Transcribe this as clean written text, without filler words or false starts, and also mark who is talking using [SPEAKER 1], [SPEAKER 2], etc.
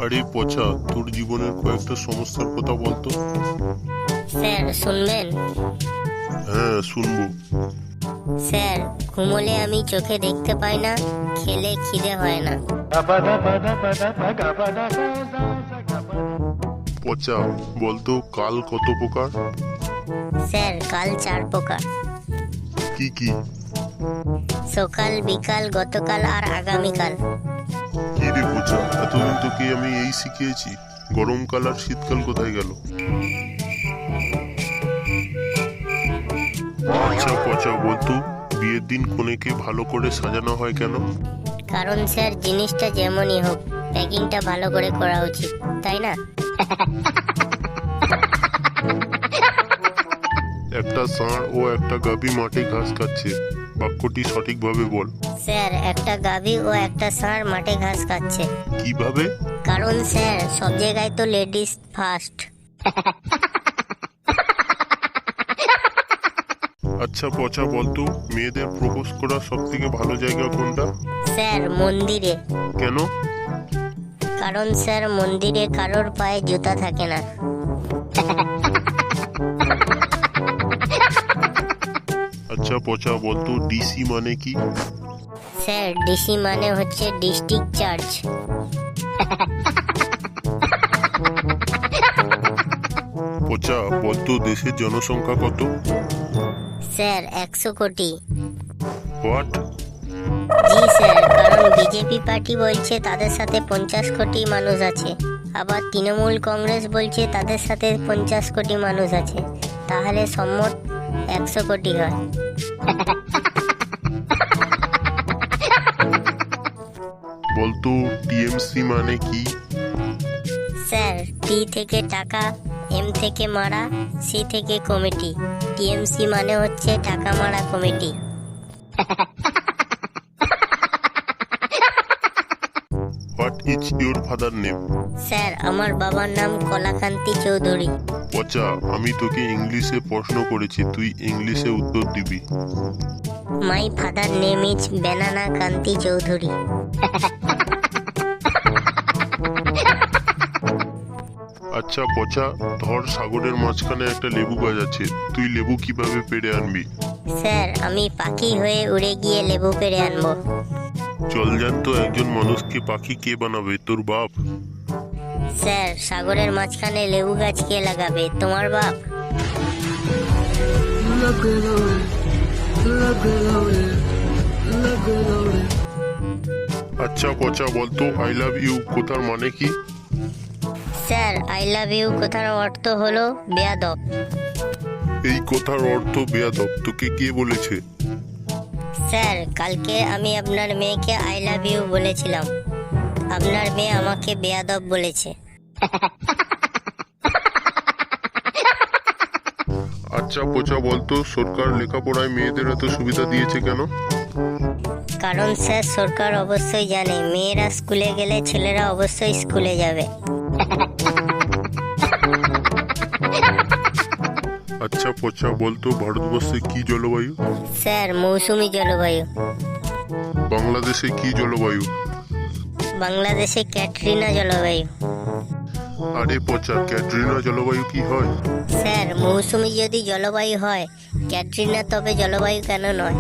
[SPEAKER 1] আরে পচা, তোর জীবনের কয়েকটা সমস্যার কথা বলতো।
[SPEAKER 2] স্যার শুনবেন?
[SPEAKER 1] হ্যাঁ, শুনবো।
[SPEAKER 2] স্যার, ঘুমোলে আমি চোখে দেখতে পাই না, খেলে খিদে হয় না।
[SPEAKER 1] পচা, বলতো কাল কত প্রকার?
[SPEAKER 2] স্যার, কাল 4 প্রকার।
[SPEAKER 1] কি কি?
[SPEAKER 2] সকাল, বিকাল, গতকাল আর আগামীকাল।
[SPEAKER 1] কি রে পচা, এতদিন তোকে আমি এই শিখিয়েছি, গরমকাল আর শীতকাল কোথায় গেল? আচ্ছা পচা, বলতো বিয়ের দিন কনেকে ভালো করে সাজানো হয় কেন?
[SPEAKER 2] কারণ স্যার, জিনিসটা যেমনই হোক, প্যাকিংটা ভালো করে করা উচিত, তাই না?
[SPEAKER 1] একটা ষাঁড় ও একটা গাভী মাঠে ঘাস খাচ্ছে, বাক্যটি সঠিকভাবে বল।
[SPEAKER 2] স্যার, একটা গাভী ও একটা ষাঁড় মাঠে ঘাস খাচ্ছে।
[SPEAKER 1] কিভাবে?
[SPEAKER 2] কারণ স্যার, সব জায়গায় তো লেডিস ফার্স্ট।
[SPEAKER 1] আচ্ছা পচা, বলতো মেয়েদের প্রপোজ করার সব থেকে ভালো জায়গা কোনটা?
[SPEAKER 2] স্যার, মন্দিরে।
[SPEAKER 1] কেন?
[SPEAKER 2] কারণ স্যার, মন্দিরে কারোর পায়ে জুতা থাকে না।
[SPEAKER 1] আচ্ছা পচা, বলতো ডিসি মানে কি?
[SPEAKER 2] স্যার, ডিসি মানে হচ্ছে ডিস্ট্রিক্ট চার্জ।
[SPEAKER 1] পচা, বলতো দেশের জনসংখ্যা কত?
[SPEAKER 2] স্যার, 100 কোটি।
[SPEAKER 1] হোয়াট?
[SPEAKER 2] জি স্যার, কারণ বিজেপি পার্টি বলছে তাদের সাথে 50 কোটি মানুষ আছে, আবার তৃণমূল কংগ্রেস বলছে তাদের সাথে 50 কোটি মানুষ আছে, তাহলে সম্মত 100 কোটি হয়।
[SPEAKER 1] বলতো টিএমসি মানে কি?
[SPEAKER 2] স্যার, টি থেকে টাকা, এম থেকে মারা, সি থেকে কমিটি। টিএমসি মানে হচ্ছে টাকা মারা committee.
[SPEAKER 1] What is your father name?
[SPEAKER 2] Sir, আমার বাবার নাম কলাকান্তি চৌধুরী।
[SPEAKER 1] পচা, আমি তোকে ইংলিশে প্রশ্ন করেছি, তুই ইংলিশে উত্তর দিবি।
[SPEAKER 2] My father name is banana Kanti Chowdhury.
[SPEAKER 1] আচ্ছা পচা, ধর সাগরের মাঝখানে একটা লেবু গাছ আছে, তুই লেবু কিভাবে পেড়ে আনবি?
[SPEAKER 2] স্যার, আমি পাখি হয়ে উড়ে গিয়ে লেবু পেড়ে আনবো।
[SPEAKER 1] জলজান্ত একজন মানুষকে পাখি কে বানাবে, তোর বাপ?
[SPEAKER 2] স্যার, সাগরের মাঝখানে লেবু গাছ কে লাগাবে, তোমার বাপ?
[SPEAKER 1] আচ্ছা পচা, বলতো আই লাভ ইউ কথার মানে কি?
[SPEAKER 2] স্যার, আই লাভ ইউ কথার অর্থ হলো বেয়াদব।
[SPEAKER 1] এই কথার অর্থ বেয়াদব তোকে কে বলেছে?
[SPEAKER 2] স্যার, কালকে আমি আপনার মেয়েকে আই লাভ ইউ বলেছিলাম, আপনার মেয়ে আমাকে বেয়াদব বলেছে।
[SPEAKER 1] আচ্ছা পচা, বলতো সরকার লেখাপড়ায় মেয়েদের এত সুবিধা দিয়েছে কেন?
[SPEAKER 2] কারণ স্যার, সরকার অবশ্যই জানে মেয়েরা স্কুলে গেলে ছেলেরা অবশ্যই স্কুলে যাবে।
[SPEAKER 1] আচ্ছা পচা, বলতো ভারতবর্ষে কি জলবায়ু?
[SPEAKER 2] স্যার, মৌসুমী জলবায়ু।
[SPEAKER 1] বাংলাদেশে কি জলবায়ু?
[SPEAKER 2] বাংলাদেশে ক্যাটরিনা জলবায়ু।
[SPEAKER 1] আরে পচা, ক্যাটরিনা জলবায়ু কি হয়?
[SPEAKER 2] স্যার, মৌসুমী যদি জলবায়ু হয়, ক্যাটরিনা তবে জলবায়ু কেন নয়?